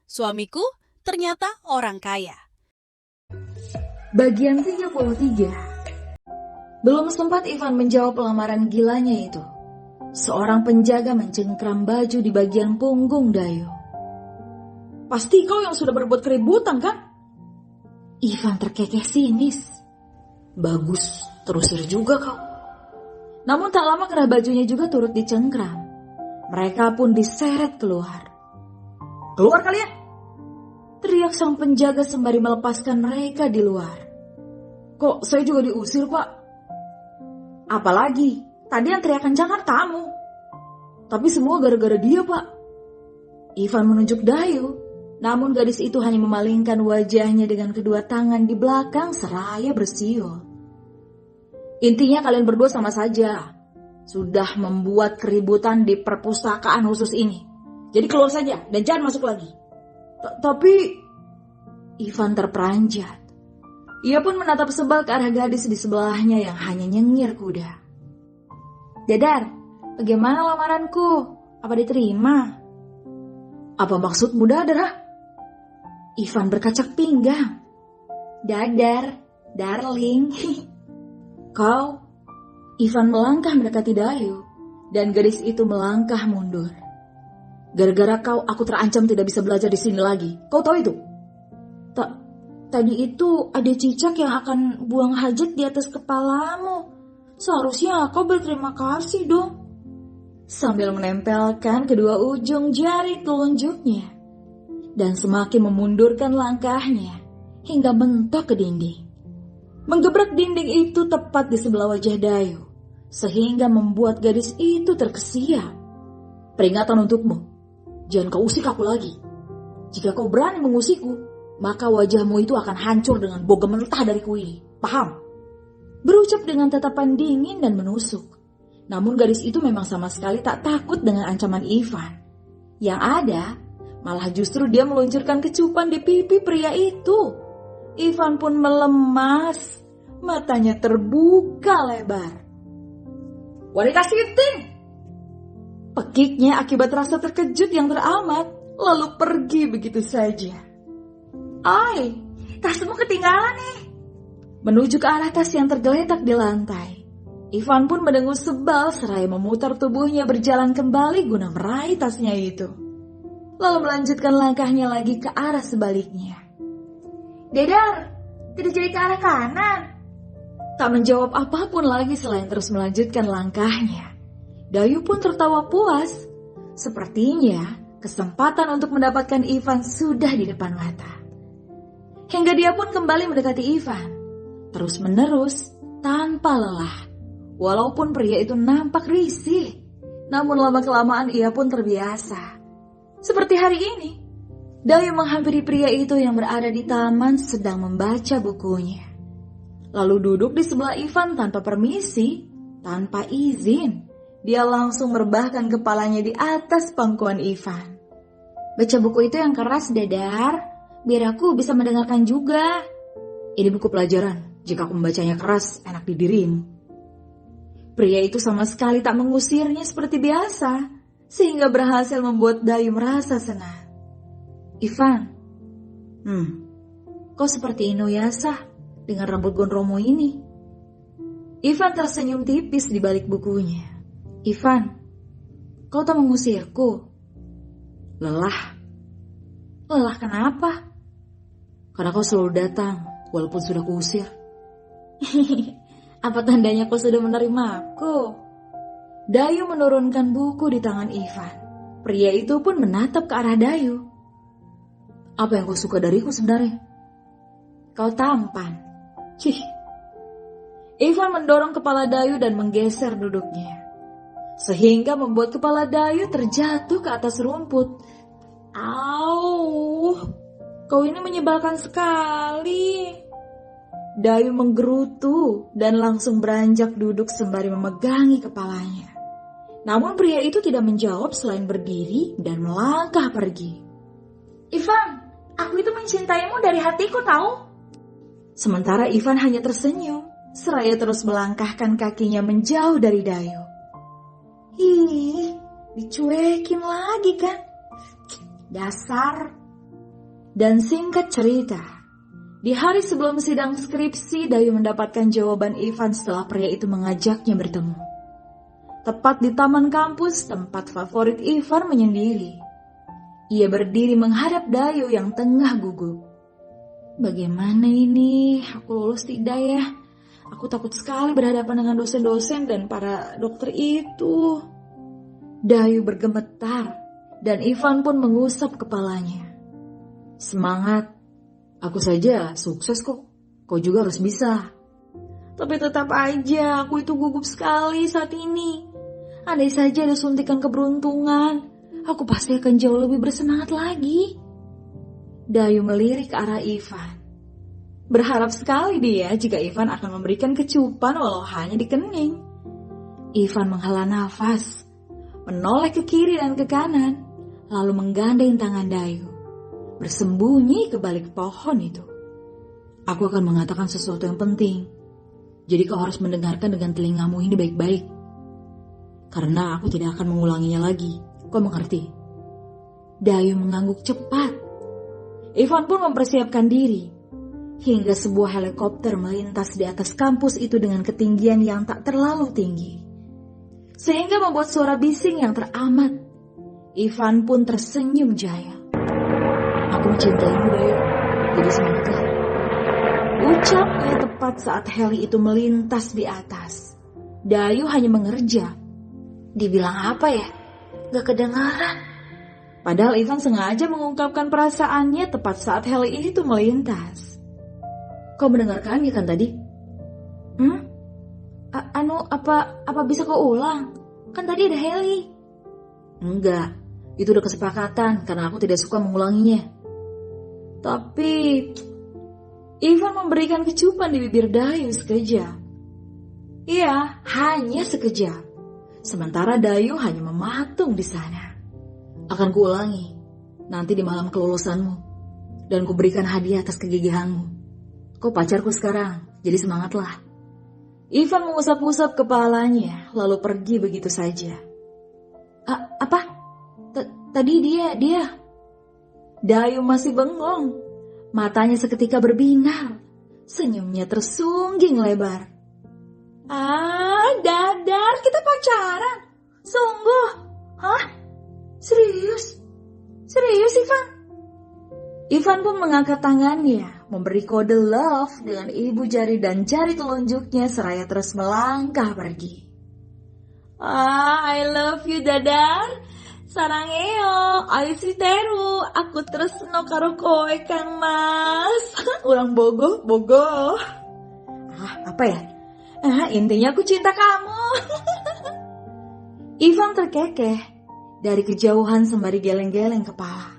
Suamiku ternyata orang kaya. Bagian 33. Belum sempat Ivan menjawab lamaran gilanya itu, seorang penjaga mencengkram baju di bagian punggung Dayu. Pasti kau yang sudah berbuat keributan kan? Ivan terkekeh sinis. Bagus, terusir juga kau. Namun tak lama kerah bajunya juga turut dicengkram. Mereka pun diseret keluar. Keluar kalian! Teriak sang penjaga sembari melepaskan mereka di luar. Kok saya juga diusir, Pak? Apalagi, tadi yang teriak kencang kan kamu. Tapi semua gara-gara dia, Pak. Ivan menunjuk Dayu, namun gadis itu hanya memalingkan wajahnya dengan kedua tangan di belakang seraya bersiul. Intinya kalian berdua sama saja. Sudah membuat keributan di perpustakaan khusus ini. Jadi keluar saja dan jangan masuk lagi. Tapi Ivan terperanjat. Ia pun menatap sebal ke arah gadis di sebelahnya yang hanya nyengir kuda. Dadar, bagaimana lamaranku? Apa diterima? Apa maksudmu Dadar? Ivan berkacak pinggang. Dadar, darling. Kau? Ivan melangkah mendekati Dayu dan gadis itu melangkah mundur. Gara-gara kau, aku terancam tidak bisa belajar di sini lagi. Kau tahu itu? Tadi itu ada cicak yang akan buang hajat di atas kepalamu. Seharusnya kau berterima kasih dong. Sambil menempelkan kedua ujung jari telunjuknya. Dan semakin memundurkan langkahnya hingga mentok ke dinding. Menggebrak dinding itu tepat di sebelah wajah Dayu. Sehingga membuat gadis itu terkesiap. Peringatan untukmu. Jangan kau usik aku lagi. Jika kau berani mengusikku, maka wajahmu itu akan hancur dengan bogem mentah dari kuil. Paham? Berucap dengan tatapan dingin dan menusuk. Namun gadis itu memang sama sekali tak takut dengan ancaman Ivan. Yang ada, malah justru dia meluncurkan kecupan di pipi pria itu. Ivan pun melemas. Matanya terbuka lebar. Wanita sinting! Pekiknya akibat rasa terkejut yang teramat, lalu pergi begitu saja. Oi, tasmu ketinggalan nih. Menuju ke arah tas yang tergeletak di lantai. Ivan pun mendengus sebal seraya memutar tubuhnya berjalan kembali guna meraih tasnya itu. Lalu melanjutkan langkahnya lagi ke arah sebaliknya. Dadar, tidak jadi ke arah kanan. Tak menjawab apapun lagi selain terus melanjutkan langkahnya. Dayu pun tertawa puas. Sepertinya kesempatan untuk mendapatkan Ivan sudah di depan mata. Hingga dia pun kembali mendekati Ivan. Terus menerus tanpa lelah. Walaupun pria itu nampak risih. Namun lama-kelamaan ia pun terbiasa. Seperti hari ini. Dayu menghampiri pria itu yang berada di taman sedang membaca bukunya. Lalu duduk di sebelah Ivan tanpa permisi, tanpa izin. Dia langsung merebahkan kepalanya di atas pangkuan Ivan. Baca buku itu yang keras, Dadar, biar aku bisa mendengarkan juga. Ini buku pelajaran, jika aku membacanya keras, enak di dirimu. Pria itu sama sekali tak mengusirnya seperti biasa, sehingga berhasil membuat Dayu merasa senang. Ivan, kau seperti Inuyasha dengan rambut gondromo ini. Ivan tersenyum tipis di balik bukunya. Ivan, kau tak mengusirku? Lelah. Lelah kenapa? Karena kau selalu datang, walaupun sudah kuusir. Apa tandanya kau sudah menerimaku? Dayu menurunkan buku di tangan Ivan. Pria itu pun menatap ke arah Dayu. Apa yang kau suka dariku sebenarnya? Kau tampan. Ivan mendorong kepala Dayu dan menggeser duduknya. Sehingga membuat kepala Dayu terjatuh ke atas rumput. Au, kau ini menyebalkan sekali. Dayu menggerutu dan langsung beranjak duduk sembari memegangi kepalanya. Namun pria itu tidak menjawab selain berdiri dan melangkah pergi. Ivan, aku itu mencintaimu dari hatiku tahu. Sementara Ivan hanya tersenyum, seraya terus melangkahkan kakinya menjauh dari Dayu. Dicuekin lagi kan? Dasar. Dan singkat cerita, di hari sebelum sidang skripsi, Dayu mendapatkan jawaban Ivan setelah pria itu mengajaknya bertemu. Tepat di taman kampus, tempat favorit Ivan menyendiri. Ia berdiri menghadap Dayu yang tengah gugup. Bagaimana ini? Aku lulus tidak ya? Aku takut sekali berhadapan dengan dosen-dosen dan para dokter itu. Dayu bergemetar dan Ivan pun mengusap kepalanya. Semangat, aku saja sukses kok. Kau juga harus bisa. Tapi tetap aja aku itu gugup sekali saat ini. Andai saja ada suntikan keberuntungan, aku pasti akan jauh lebih bersemangat lagi. Dayu melirik ke arah Ivan. Berharap sekali dia jika Ivan akan memberikan kecupan walau hanya di kening. Ivan menghela nafas, menoleh ke kiri dan ke kanan, lalu menggandeng tangan Dayu, bersembunyi ke balik pohon itu. Aku akan mengatakan sesuatu yang penting, jadi kau harus mendengarkan dengan telingamu ini baik-baik. Karena aku tidak akan mengulanginya lagi, kau mengerti? Dayu mengangguk cepat. Ivan pun mempersiapkan diri, hingga sebuah helikopter melintas di atas kampus itu dengan ketinggian yang tak terlalu tinggi, sehingga membuat suara bising yang teramat. Ivan pun tersenyum jaya. Aku mencintaimu, Dayu, jadi semangatlah. Ucapnya tepat saat heli itu melintas di atas. Dayu hanya mengerja. Dibilang apa ya? Gak kedengaran. Padahal Ivan sengaja mengungkapkan perasaannya tepat saat heli itu melintas. Kau mendengarkannya kan tadi? Apa bisa kau ulang? Kan tadi ada heli. Enggak, itu udah kesepakatan karena aku tidak suka mengulanginya. Tapi Ivan memberikan kecupan di bibir Dayu sekejap. Iya, hanya sekejap. Sementara Dayu hanya mematung di sana. Akan kuulangi nanti di malam kelulusanmu, dan kuberikan hadiah atas kegigihanmu. Kau pacarku sekarang, jadi semangatlah. Ivan mengusap-usap kepalanya, lalu pergi begitu saja. Apa? Tadi dia. Dayu masih bengong. Matanya seketika berbinar. Senyumnya tersungging lebar. Dadar, kita pacaran. Sungguh? Hah? Serius, Ivan? Ivan pun mengangkat tangannya, memberi kode love dengan ibu jari dan jari telunjuknya seraya terus melangkah pergi. I love you, Dadar. Sarangeo, ayo teru, aku tresno karo koe Kang Mas. Ulang bogo. Apa ya? Intinya aku cinta kamu. Ivan terkekeh. Dari kejauhan sembari geleng-geleng kepala,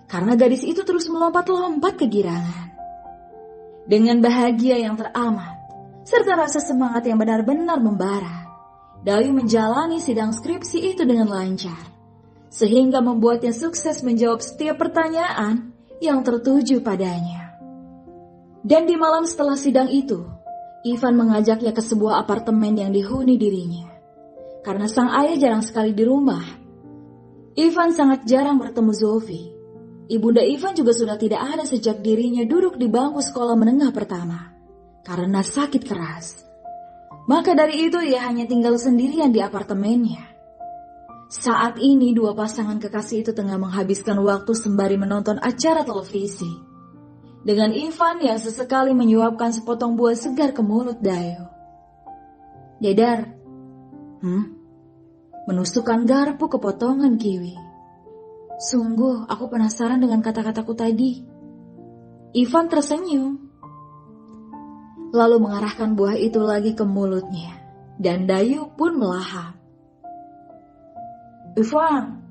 karena gadis itu terus melompat-lompat kegirangan. Dengan bahagia yang teramat, serta rasa semangat yang benar-benar membara, Dayu menjalani sidang skripsi itu dengan lancar, sehingga membuatnya sukses menjawab setiap pertanyaan yang tertuju padanya. Dan di malam setelah sidang itu, Ivan mengajaknya ke sebuah apartemen yang dihuni dirinya. Karena sang ayah jarang sekali di rumah, Ivan sangat jarang bertemu Zofi. Ibunda Ivan juga sudah tidak ada sejak dirinya duduk di bangku sekolah menengah pertama karena sakit keras. Maka dari itu ia hanya tinggal sendirian di apartemennya. Saat ini dua pasangan kekasih itu tengah menghabiskan waktu sembari menonton acara televisi, dengan Ivan yang sesekali menyuapkan sepotong buah segar ke mulut Dayu. Dedar, menusukkan garpu ke potongan kiwi. Sungguh, aku penasaran dengan kata-kataku tadi. Ivan tersenyum, lalu mengarahkan buah itu lagi ke mulutnya, dan Dayu pun melahap. Ivan,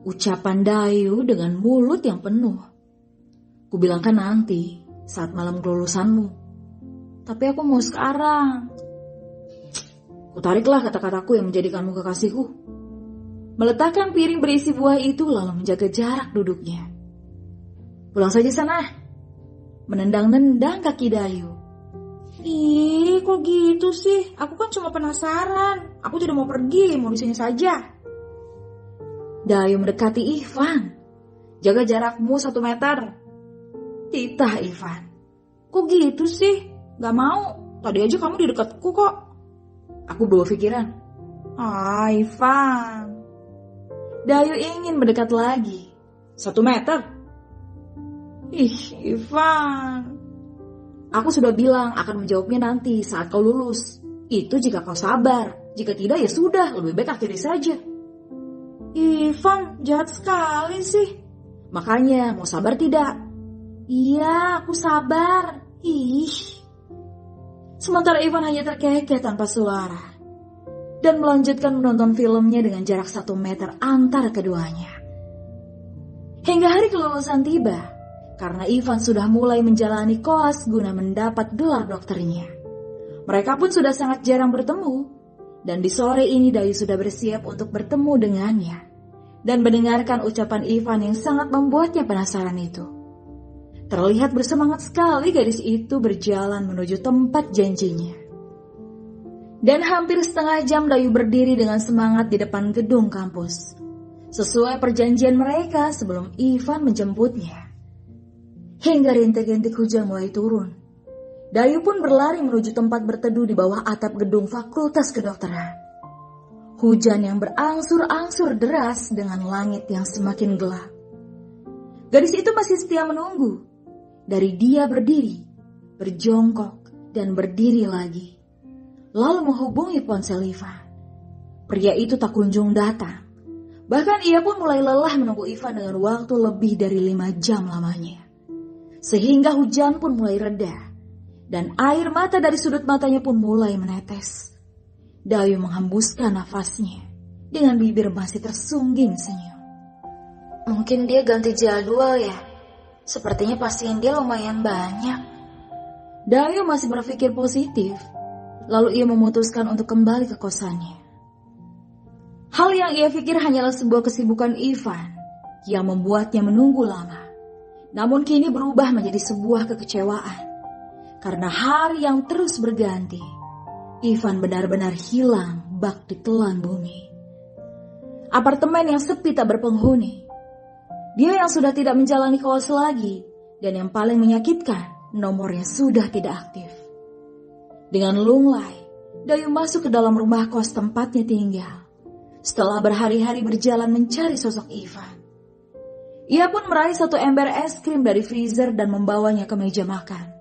ucapan Dayu dengan mulut yang penuh. Kubilangkan nanti, saat malam kelulusanmu. Tapi aku mau sekarang. Kutariklah kata-kataku yang menjadikanmu kekasihku. Meletakkan piring berisi buah itu lalu menjaga jarak duduknya. Pulang saja sana. Menendang-nendang kaki Dayu. Ih, kok gitu sih? Aku kan cuma penasaran. Aku tidak mau pergi, mau di sini saja. Dayu mendekati Ivan. Jaga jarakmu 1 meter. Titah Ivan. Kok gitu sih? Gak mau. Tadi aja kamu di dekatku kok. Aku bawa pikiran. Ivan. Dayu ingin mendekat lagi. 1 meter. Ivan. Aku sudah bilang akan menjawabnya nanti saat kau lulus. Itu jika kau sabar. Jika tidak ya sudah, lebih baik akhiri saja. Ivan, jahat sekali sih. Makanya, mau sabar tidak? Iya, aku sabar. Sementara Ivan hanya terkekeh tanpa suara. Dan melanjutkan menonton filmnya dengan jarak 1 meter antara keduanya. Hingga hari kelulusan tiba. Karena Ivan sudah mulai menjalani koas guna mendapat gelar dokternya. Mereka pun sudah sangat jarang bertemu. Dan di sore ini Dayu sudah bersiap untuk bertemu dengannya. Dan mendengarkan ucapan Ivan yang sangat membuatnya penasaran itu. Terlihat bersemangat sekali gadis itu berjalan menuju tempat janjinya. Dan hampir setengah jam Dayu berdiri dengan semangat di depan gedung kampus. Sesuai perjanjian mereka sebelum Ivan menjemputnya. Hingga rintik-rintik hujan mulai turun. Dayu pun berlari menuju tempat berteduh di bawah atap gedung Fakultas Kedokteran. Hujan yang berangsur-angsur deras dengan langit yang semakin gelap. Gadis itu masih setia menunggu. Dari dia berdiri, berjongkok, dan berdiri lagi. Lalu menghubungi ponsel Ivan. Pria itu tak kunjung datang. Bahkan ia pun mulai lelah menunggu Ivan dengan waktu lebih dari 5 jam lamanya. Sehingga hujan pun mulai reda. Dan air mata dari sudut matanya pun mulai menetes. Dayu menghembuskan nafasnya. Dengan bibir masih tersungging senyum. Mungkin dia ganti jadwal ya. Sepertinya pasien dia lumayan banyak. Dayu masih berpikir positif. Lalu ia memutuskan untuk kembali ke kosannya. Hal yang ia pikir hanyalah sebuah kesibukan Ivan yang membuatnya menunggu lama. Namun kini berubah menjadi sebuah kekecewaan. Karena hari yang terus berganti, Ivan benar-benar hilang bak di telan bumi. Apartemen yang sepi tak berpenghuni. Dia yang sudah tidak menjalani koas lagi, dan yang paling menyakitkan, nomornya sudah tidak aktif. Dengan lunglai, Dayu masuk ke dalam rumah kos tempatnya tinggal. Setelah berhari-hari berjalan mencari sosok Ivan. Ia pun meraih 1 ember es krim dari freezer dan membawanya ke meja makan.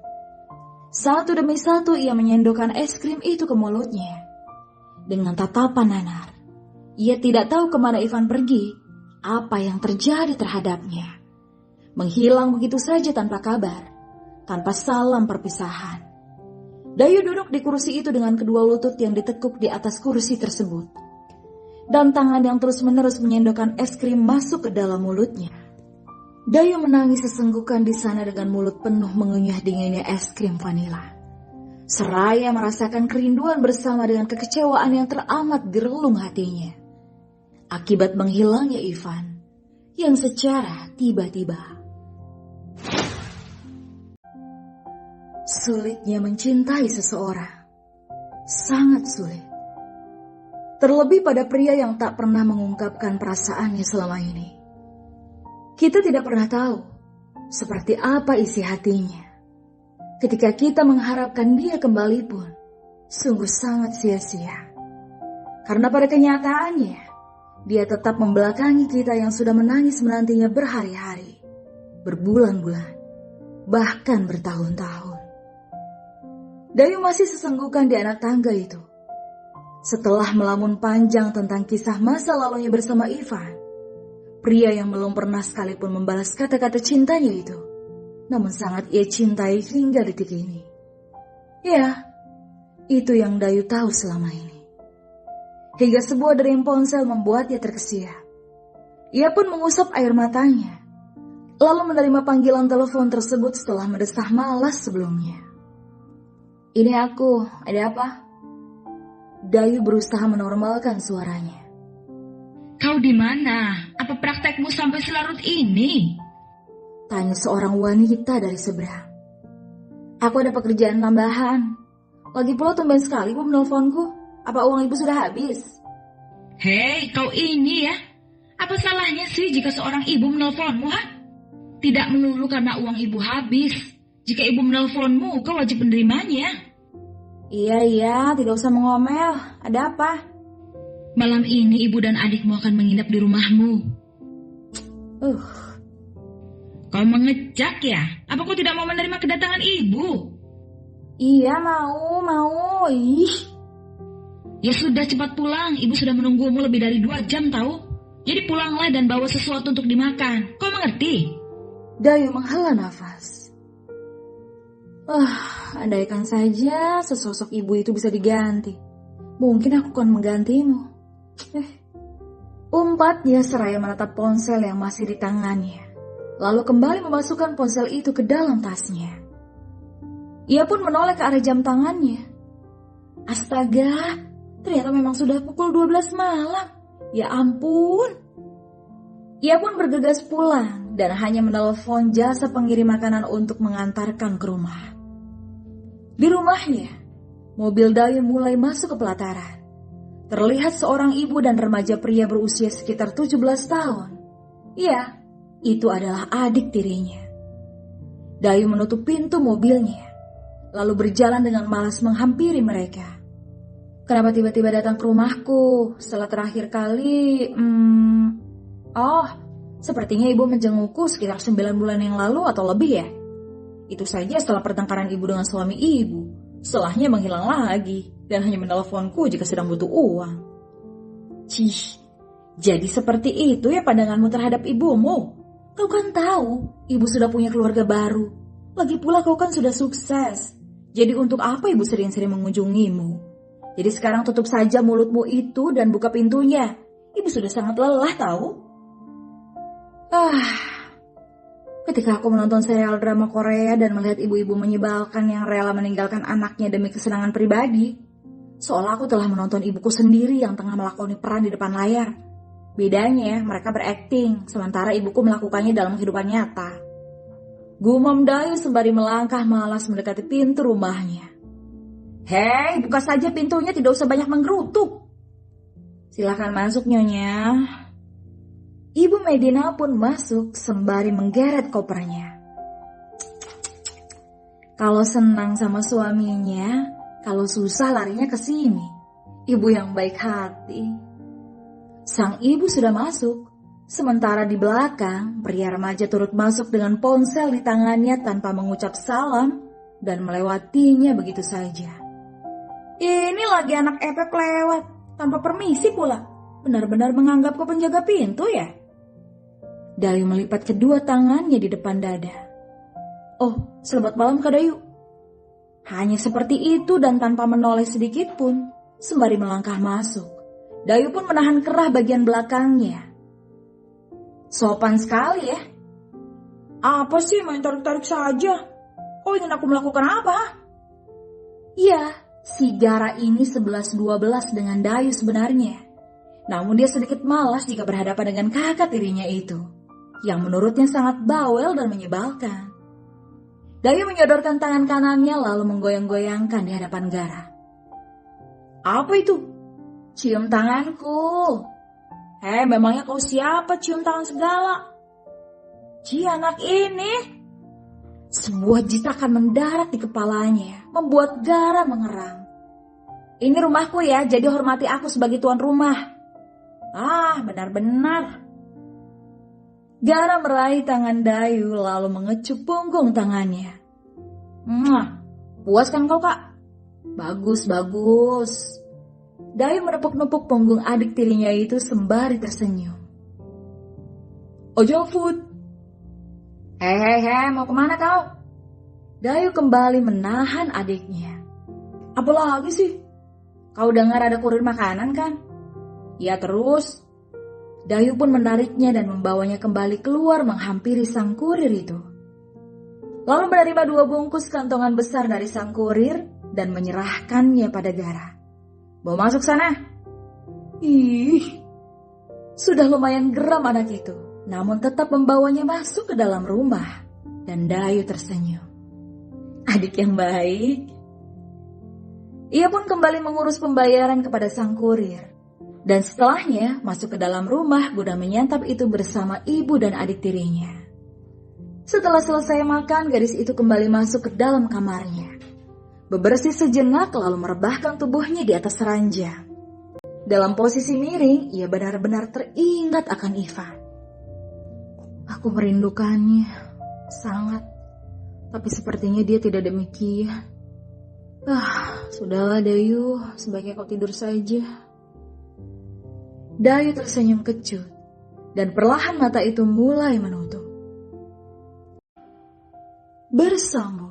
Satu demi satu ia menyendokkan es krim itu ke mulutnya. Dengan tatapan nanar, ia tidak tahu kemana Ivan pergi, apa yang terjadi terhadapnya. Menghilang begitu saja tanpa kabar, tanpa salam perpisahan. Dayu duduk di kursi itu dengan kedua lutut yang ditekuk di atas kursi tersebut. Dan tangan yang terus-menerus menyendokkan es krim masuk ke dalam mulutnya. Dayu menangis sesenggukan di sana dengan mulut penuh mengunyah dinginnya es krim vanila. Seraya merasakan kerinduan bersama dengan kekecewaan yang teramat di relung hatinya. Akibat menghilangnya Ivan yang secara tiba-tiba. Sulitnya mencintai seseorang. Sangat sulit. Terlebih pada pria yang tak pernah mengungkapkan perasaannya selama ini. Kita tidak pernah tahu seperti apa isi hatinya. Ketika kita mengharapkan dia kembali pun, sungguh sangat sia-sia. Karena pada kenyataannya, dia tetap membelakangi kita yang sudah menangis menantinya berhari-hari, berbulan-bulan, bahkan bertahun-tahun. Dayu masih sesenggukan di anak tangga itu. Setelah melamun panjang tentang kisah masa lalunya bersama Ivan, pria yang belum pernah sekalipun membalas kata-kata cintanya itu, namun sangat ia cintai hingga detik ini. Ya, itu yang Dayu tahu selama ini. Hingga sebuah dering ponsel membuatnya terkesiap. Ia pun mengusap air matanya, lalu menerima panggilan telepon tersebut setelah mendesah malas sebelumnya. Ini aku, ada apa? Dayu berusaha menormalkan suaranya. Kau di mana? Apa praktekmu sampai selarut ini? Tanya seorang wanita dari seberang. Aku ada pekerjaan tambahan. Lagi pula tumben sekali ibu menelponku. Apa uang ibu sudah habis? Hei, kau ini ya. Apa salahnya sih jika seorang ibu menelponmu, ha? Tidak melulu karena uang ibu habis. Jika ibu menelponmu, kau wajib menerimanya. Iya, tidak usah mengomel. Ada apa? Malam ini ibu dan adikmu akan menginap di rumahmu. Kau mengecak ya? Apa kau tidak mau menerima kedatangan ibu? Iya, mau. Ih. Ya sudah, cepat pulang. Ibu sudah menunggumu lebih dari 2 jam tahu. Jadi pulanglah dan bawa sesuatu untuk dimakan. Kau mengerti? Dayu menghela nafas. Andaikan saja sesosok ibu itu bisa diganti. Mungkin aku akan menggantimu. Umpat dia seraya menatap ponsel yang masih di tangannya. Lalu kembali memasukkan ponsel itu ke dalam tasnya. Ia pun menoleh ke arah jam tangannya. Astaga, ternyata memang sudah pukul 12 malam. Ya ampun. Ia pun bergegas pulang dan hanya menelepon jasa pengirim makanan untuk mengantarkan ke rumah. Di rumahnya, mobil Dayu mulai masuk ke pelataran. Terlihat seorang ibu dan remaja pria berusia sekitar 17 tahun. Iya, itu adalah adik tirinya. Dayu menutup pintu mobilnya, lalu berjalan dengan malas menghampiri mereka. Kenapa tiba-tiba datang ke rumahku setelah terakhir kali? Sepertinya ibu menjengukku sekitar 9 bulan yang lalu atau lebih ya. Itu saja setelah pertengkaran ibu dengan suami ibu. Setelahnya menghilang lagi dan hanya meneleponku jika sedang butuh uang. Jadi seperti itu ya pandanganmu terhadap ibumu? Kau kan tahu ibu sudah punya keluarga baru. Lagi pula kau kan sudah sukses. Jadi untuk apa ibu sering-sering mengunjungimu? Jadi sekarang tutup saja mulutmu itu dan buka pintunya. Ibu sudah sangat lelah tahu. Ketika aku menonton serial drama Korea dan melihat ibu-ibu menyebalkan yang rela meninggalkan anaknya demi kesenangan pribadi, seolah aku telah menonton ibuku sendiri yang tengah melakoni peran di depan layar. Bedanya, mereka berakting, sementara ibuku melakukannya dalam kehidupan nyata. Gumam Dayu sembari melangkah malas mendekati pintu rumahnya. Hei, buka saja pintunya, tidak usah banyak menggerutuk. Silakan masuk, Nyonya. Ibu Medina pun masuk sembari menggeret kopernya. Kalau senang sama suaminya, kalau susah larinya ke sini. Ibu yang baik hati. Sang ibu sudah masuk, sementara di belakang pria remaja turut masuk dengan ponsel di tangannya tanpa mengucap salam dan melewatinya begitu saja. Ini lagi anak epek lewat, tanpa permisi pula. Benar-benar menganggap kau penjaga pintu ya? Dayu melipat kedua tangannya di depan dada. Oh, selamat malam Kak Dayu. Hanya seperti itu dan tanpa menoleh sedikit pun, sembari melangkah masuk. Dayu pun menahan kerah bagian belakangnya. Sopan sekali ya. Apa sih main tarik-tarik saja? Kau ingin aku melakukan apa? Iya. Si Gara ini 11-12 dengan Dayu sebenarnya. Namun dia sedikit malas jika berhadapan dengan kakak tirinya itu, yang menurutnya sangat bawel dan menyebalkan. Dayu menyodorkan tangan kanannya lalu menggoyang-goyangkan di hadapan Gara. Apa itu? Cium tanganku. Memangnya kau siapa cium tangan segala? Anak ini. Sebuah jitakan mendarat di kepalanya, membuat Gara mengerang. Ini rumahku ya, jadi hormati aku sebagai tuan rumah. Benar-benar. Gara meraih tangan Dayu lalu mengecup punggung tangannya. Puas kan kau, Kak? Bagus. Dayu menepuk-nepuk punggung adik tirinya itu sembari tersenyum. Ojo food. Hei, mau kemana kau? Dayu kembali menahan adiknya. Apa lagi sih? Kau dengar ada kurir makanan kan? Ya terus. Dayu pun menariknya dan membawanya kembali keluar menghampiri sang kurir itu. Lalu menerima 2 bungkus kantongan besar dari sang kurir dan menyerahkannya pada Gara. Bawa masuk sana. Sudah lumayan geram anak itu. Namun tetap membawanya masuk ke dalam rumah. Dan Dayu tersenyum. Adik yang baik. Ia pun kembali mengurus pembayaran kepada sang kurir. Dan setelahnya masuk ke dalam rumah guna menyantap itu bersama ibu dan adik tirinya. Setelah selesai makan, gadis itu kembali masuk ke dalam kamarnya. Bebersih sejenak lalu merebahkan tubuhnya di atas ranjang. Dalam posisi miring, ia benar-benar teringat akan Ivan. Aku merindukannya, sangat. Tapi sepertinya dia tidak demikian. Sudahlah Dayu, sebaiknya kau tidur saja. Dayu tersenyum kecut, dan perlahan mata itu mulai menutup. Bersambung.